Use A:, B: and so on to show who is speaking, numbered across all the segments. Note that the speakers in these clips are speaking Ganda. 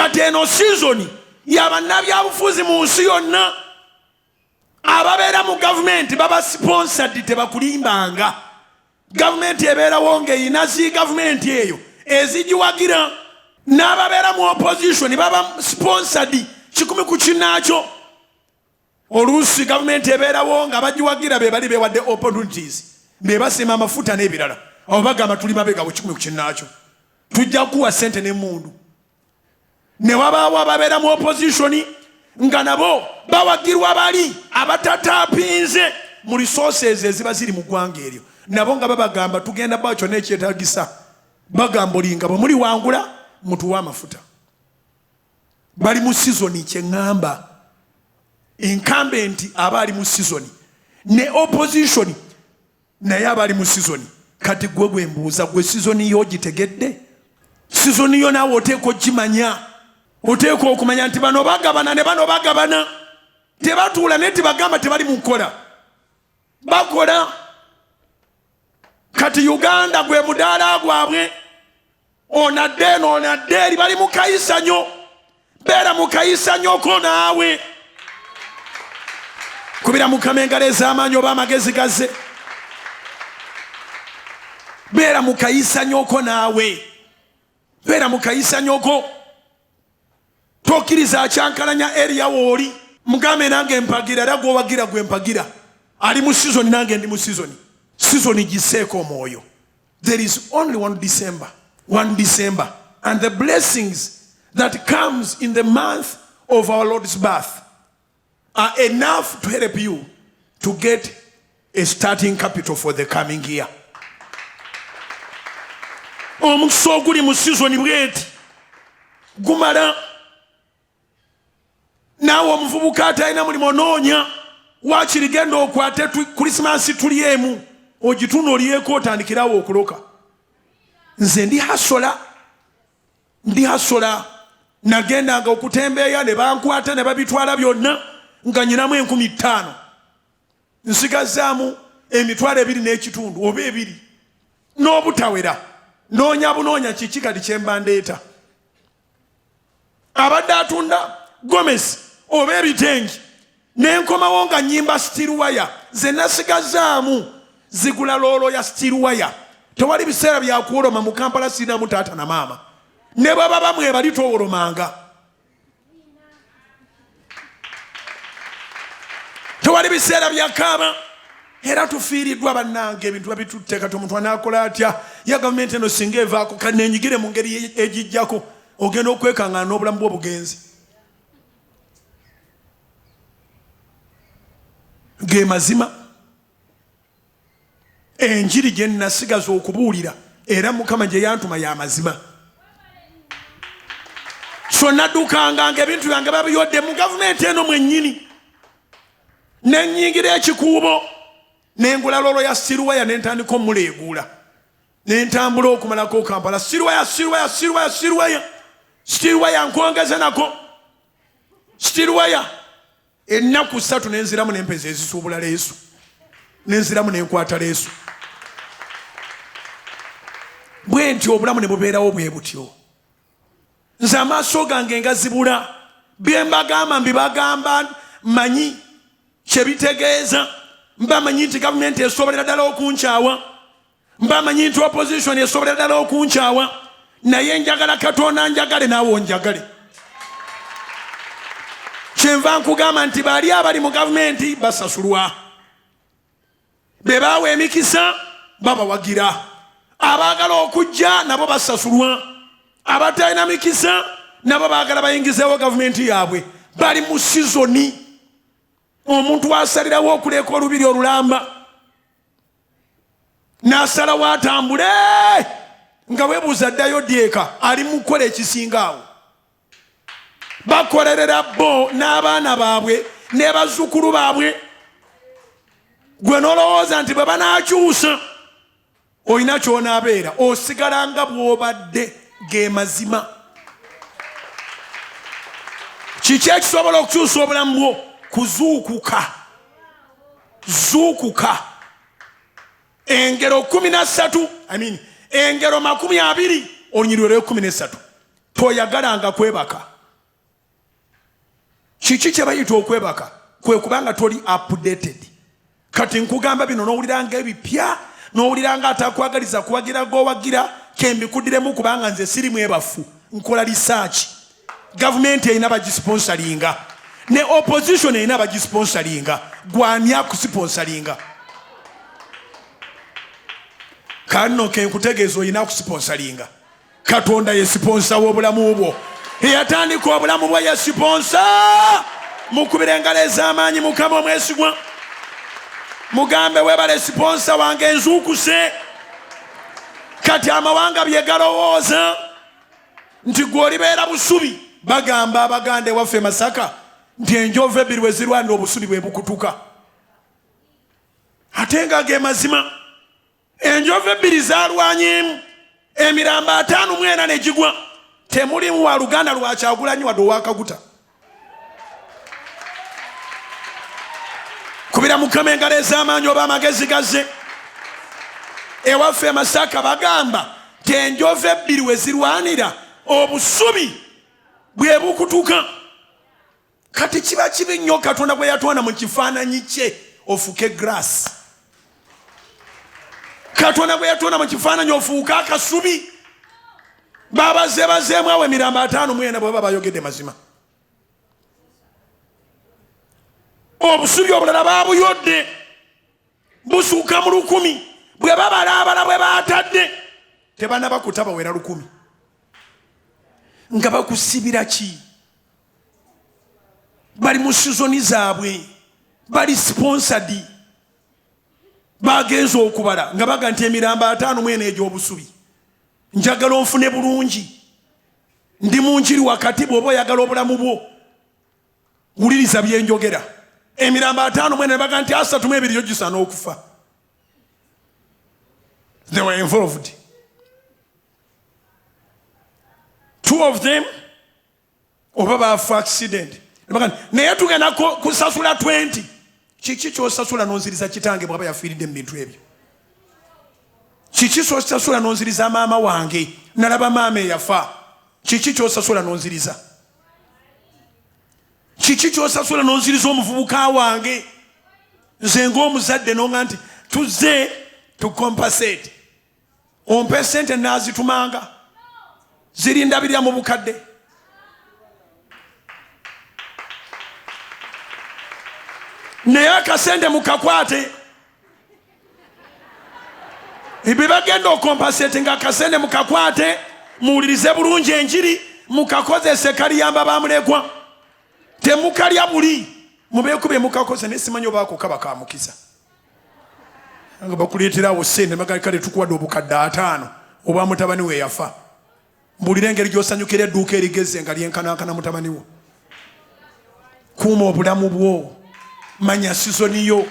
A: kati eno season y'abannabyabufuzi mu nsi yonna ababeera mu gavumenti baba sponsored tebakulimbanga. Gavumenti ebeerawo ng'eyina zi gavumenti eyo ezigiwagira, n'ababeera mu opposition baba sponsored kikumi ku kinnaakyo. Oluusi gavumenti ebeerawo nga bagiwagira be bali beewadde opportunities be basima amafuta n'ebirala, abo bagamba tuli mabega kikumi ku kinnaakyo, tujja kuwa ssente n'emmundu. Ne wabaawo ababeera mu opposition nga nabo bawagirwa bali abatatapinze mu resources eziba ziri mu ggwanga eryo, nabo nga babagamba tugenda bakyo n'ekyetaagisa, bagamba olinga bwe muli wangula mutuwa amafuta. Bali mu season kyeŋŋamba, incumbent aba ali mu season ne opposition naye aba ali mu season. Kati gwe gwembuuza, gwe season yo ogitegedde? Season yo naawe oteeka ogimanya, oteeka okumanya nti bano bagabana ne bano bagabana, tebatuula naye tebagamba tebali mu nkola, bakola. Kati Uganda gwe mudaala gwabwe, onadde eno onadde eri, bali mu kayisanyo. Beera mu kayisanyoko naawe, kubira mu kamengalo ez'amaanyi oba amagezi gaze. Beera mu kayisanyoko naawe, beera mu kayisanyoko. Tokkiriza akyankalanya eriya wooli, mugambe nange mpagira, era gwowagira gwe mpagira. Ali mu season nange ndi mu season. Season giseeko omwoyo. There is only one December, and the blessings that comes in the month of our Lord's birth are enough to help you to get a starting capital for the coming year. Omukisa oguli mu season bweti gumala. Naawe omuvubuka atalina mulimu onoonya, waakiri genda okwate Christmas tuli emu ogitunuulyeko otandikirawo okuloka. Nze ndi hasola, nagendanga okutembeeya ne bankwata ne babitwala byonna nga nyinamu 50,000, nsigazaamu 2.5 oba 2 n'obutawera. Noonya bunoonya kiki kati kyemba ndeeta. Abadde atunda Gomez oba ebitengi n'enkomawo nga nnyimba steel wire, ze nasigazaamu zigula loolo ya steel wire. Tewali biseera byakuwoloma mu Kampala, sirinamu taata na maama, ne baba bamwe bali towolomanga. Tewali biseera byakaaba, era tufiiriddwa bannange, ebintu babitutte. Kati omuntu anaakola atya? Ya gavumenti eno singa evaako kati neenyigire mu ngeri egijjako, ogenda okwekangana n'obulamu bw'obugenzi. Ge mazima enjiri gye nasigaza okubuulira, era Mukama gye yantuma ya mazima. So naddukanga ng'ebintu byange babiyodde mu gavumenti eno mwennyini, ne nnyingira ekikuubo, ne ngula loolo ya siriwaya, ne ntandika omuleeguula, ne ntambula okumalako Kampala. Siriwaya nkwongeze nako siriwaya. Ennaku 3 nenziramu n'empeza ezisuubula leesu, nenziramu n'enkwata leesu. Bwe ntyo obulamu ne bubeerawo bwe butyo. Nze amaaso gange ngazibula, bye mbagamba mbibagamba manyi kye bitegeeza. Mba manyi nti gavumenti esobolera ddala okunkyawa, mba manyi nti opposition esobolera ddala okunkyawa, naye njagala Katonda njagale naawe onjagale. Kyenva nkugamba nti bali abali mu gavumenti basasulwa, be baawa emikisa babawagira, abaagala okujja nabo basasulwa, abatalina mikisa nabo baagala bayingizeewo gavumenti yaabwe. Bali mu sizoni. Omuntu asalirawo okuleeka olubiri olulamba n'asalawo atambule nga weebuuza ddayo ddyeka, ali mu kukola ekisinga awo. Bakolerera bo n'abaana baabwe ne bazzukulu baabwe. Gwe n'olowooza nti bwe banaakyusa olina ky'onaabeera, osigala nga bw'obadde. Ge mazima. Kiki ekisobola okukyusa obulamu bwo? Kuzuukuka. Zuukuka. Engero 13, engero 20 olunyiriro 13. Toyagalanga kwebaka. kiki kye bayita okwebaka kwe kubanga toli updated. Kati nkugamba bino n'owuliranga ebipya n'owuliranga atakwagaliza kuwagira gowagira kembikuddiremu kubanga nze siri mwebafu nkola research. Gavumenti erina bagisponsoringa ne opposition erina bagisponsoringa, gwani akusponsoringa? Kano kenkutegeeza olina akusponsoringa. Katonda ye sponsor w'obulamu bwo. Eyatandika obulamu bwo ye sponsor. Mukubire engalo ez'amaanyi Mukama omwesigwa. Mugambe webale sponsor wange nzuukuse. Kati amawanga bye galowooza nti gw'olibeera busubi. Bagamba Abaganda ewaffe Masaka nti enjovu ebbiri we zirwanira obusubi bwe bukutuka. Ate nga ge mazima. Enjovu ebbiri zaalwanyeemu, emirambo 54 ne gigwa. Temulimu wa Luganda lwa Kyagulanyi wadde owakaguta. Kubira Mukama engalo ez'amaanyi oba amagezi gazze. Ewaffe Masaka bagamba nti enjovu ebbiri we zirwanira obusubi bwe bukutuka. Kati kiba kibi nnyo Katonda bwe yatwona mu kifaananyi kye ofuke grass. Katonda bwe yatwona mu kifaananyi ofuuka akasubi. Babazeemu awo emirambo 54 bwe baba bayogedde mazima. Obusubi obulala babuyodde busuuka mu 1000 bwe babalaabala bwe baatadde tebanaba kutaba wera 1000 nga bakusibira ki? Bali mu sizoni zaabwe, bali sponsored, bagenza okubala nga baga nti emirambo 54 egy'obusubi. Njagala onfune bulungi, ndi mu njiri wakati bw'oba oyagala obulamu bwo. Wuliriza bye njogera. Emirambo 54 ne baga nti 32 gisaana okufa. They were involved. 2 of them oba baafa accident. Naye tugenda kusasula 20. Kiki ky'osasula n'onziriza kitange bw'aba yafiiridde mu bintu ebyo? Kiki ky'osasula n'onziriza maama wange nalaba maama eyafa? Kiki ky'osasula n'onziriza? Kiki ky'osasula n'onziriza omuvubuka wange? Nze ng'omuzadde n'onga nti tuzze tukompasate. Ompe sente naazitumanga zirindabirira mu bukadde. Naye akasente mukakwate. Ebyo bagenda okompasate nga akasente mukakwate, muwulirize bulungi enjiri, mukakozese kaliyamba bamulekwa. Temukalya buli mubeekube mukakoze naye simanyi obaako kaba kamukiza. Nga bakuleeterawo sente baga kale tukuwadde obukadde 5 oba mutabani we yafa. Mbulira engeri gy'osanyukira edduuka erigeze nga lyenkanankana mutabani wo. Kuuma obulamu bwo. Manya sizoni yo.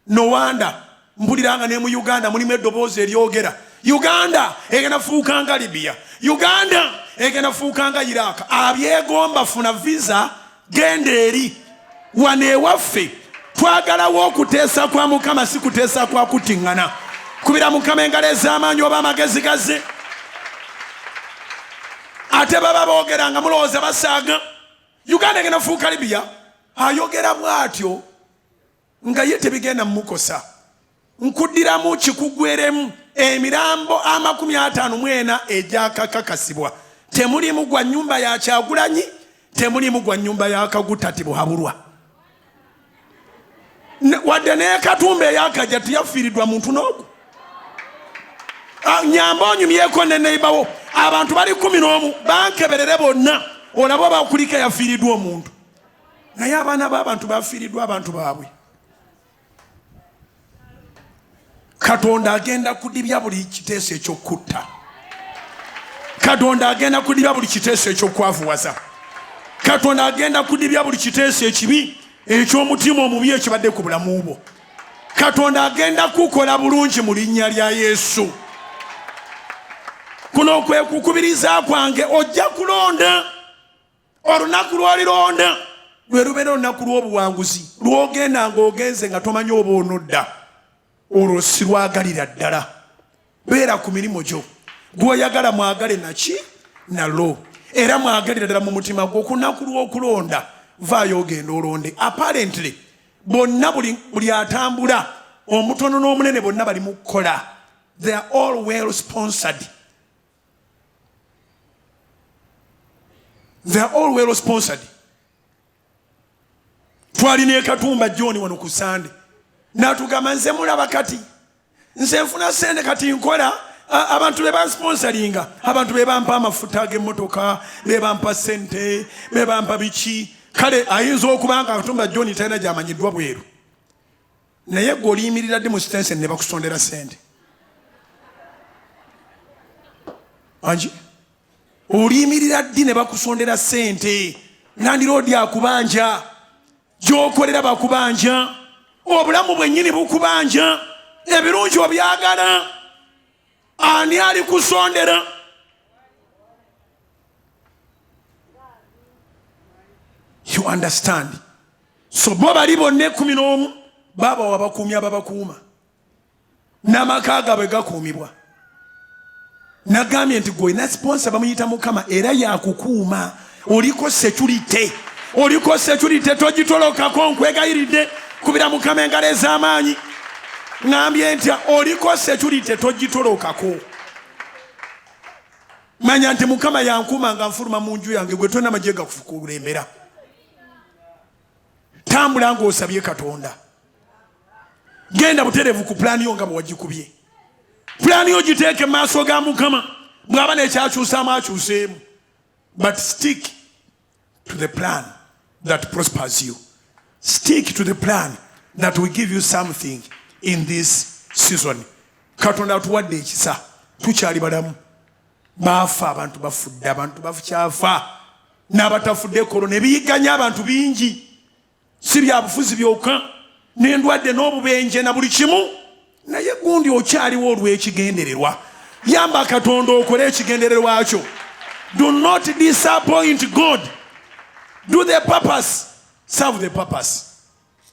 A: No wonder mbuliranga ne mu Uganda mulimu eddoboozi eryogera Uganda egenda fuuka nga Libya, Uganda egenda fuuka nga Iraq. Abyegomba funa visa genda eri. Wano ewaffe twagalawo okuteesa kwa Mukama si kuteesa kwa kutiŋŋana. Kubira Mukama engalo ez'amaanyi oba amagezi gazze. Ate baba boogera nga mulowooza basaaga. Uganda egenda fuuka Libya. Ayogera bw'atyo nga ye tebigenda mmukosa. Nkuddiramu kikugweremu emirambo 54 egyakakakasibwa. Temulimu gwa nnyumba ya Kyagulanyi, temulimu gwa nnyumba ya Kaguta Tibuhabulwa. Wadde ne Katumba eyakajja teyafiiriddwa muntu n'ogu. Nyamba onyumyeko ne neighbour abantu bali 11 bankeberere bonna olaba bakulika yafiiriddwa omuntu. Naye abaana b'abantu bafiiriddwa abantu baabwe. Katonda agenda kudibya buli kiteeso eky'okutta. Katonda agenda kudibya buli kiteeso eky'okwavuwaza. Katonda agenda kudibya buli kiteeso ekibi eky'omutima omubi ekibadde ku bulamu bwo. Katonda agenda kukola bulungi mu linnya lya Yesu. Kuno kwe kukubiriza kwange ojja kulonda. Olunaku lw'olironda lwe lubeera olunaku lw'obuwanguzi. Lw'ogenda ng'ogenze nga tomanyi oba onodda. Olwo si lwagalira ddala. Beera ku mirimu gyo. Gw'oyagala mwagale naki? Nalwo. Era mwagalira ddala mu mutima gwo ku lunaku lw'okulonda. vaayo ogenda olonde. Apparently bonna buli atambula omutono n'omunene bonna bali mu kukola. They are all well sponsored. They are all well sponsored. Twalina e Katumba John wano ku Sande n'atugamba nze mulaba kati nze nfuna sente kati nkola abantu be bansponsoringa abantu be bampa amafuta g'emmotoka be bampa sente be bampa biki kale ayinza okuba nga Katumba John talina gy'amanyiddwa bweru naye gwe oliyimirira ddi mu sitensi ne bakusondera sente anji oliyimirira ddi ne bakusondera sente nandiroodi akubanja gy'okolera bakubanja obulamu bwennyini bukubanja ebirungi obyagala ani ali kusondera you understand so bo bali bonna 11 baba wabakuumya babakuuma n'amaka gaabwe gakuumibwa nagambye nti gwe na sponsor bamuyita Mukama era yakukuuma oliko security togitolokako nkwegayiridde kubira Mukama engalo ez'amaanyi ngambye nti oliko security togitolokako manya nti Mukama yankuuma nga nfuluma mu nju yange gwe tonna amagye gakukulembera tambula ng'osabye Katonda genda buterevu ku pulaani yo nga bwe wagikubye pulaani yo giteeke mu maaso ga Mukama bw'aba n'ekyakyusaamu akyuseemu but stick to the plan that prospers you. Stick to the plan that will give you something in this season. Katonda atuwadde ekisa tukyali balamu baafa abantu bafudde abantu bakyafa n'abatafudde korona ebiyigganya abantu bingi si bya bufuzi byokka n'endwadde n'obubenje na buli kimu naye gundi okyaliwo olw'ekigendererwa yamba Katonda okole ekigendererwa kyo. Do not disappoint God. Do the purpose. Serve the purpose.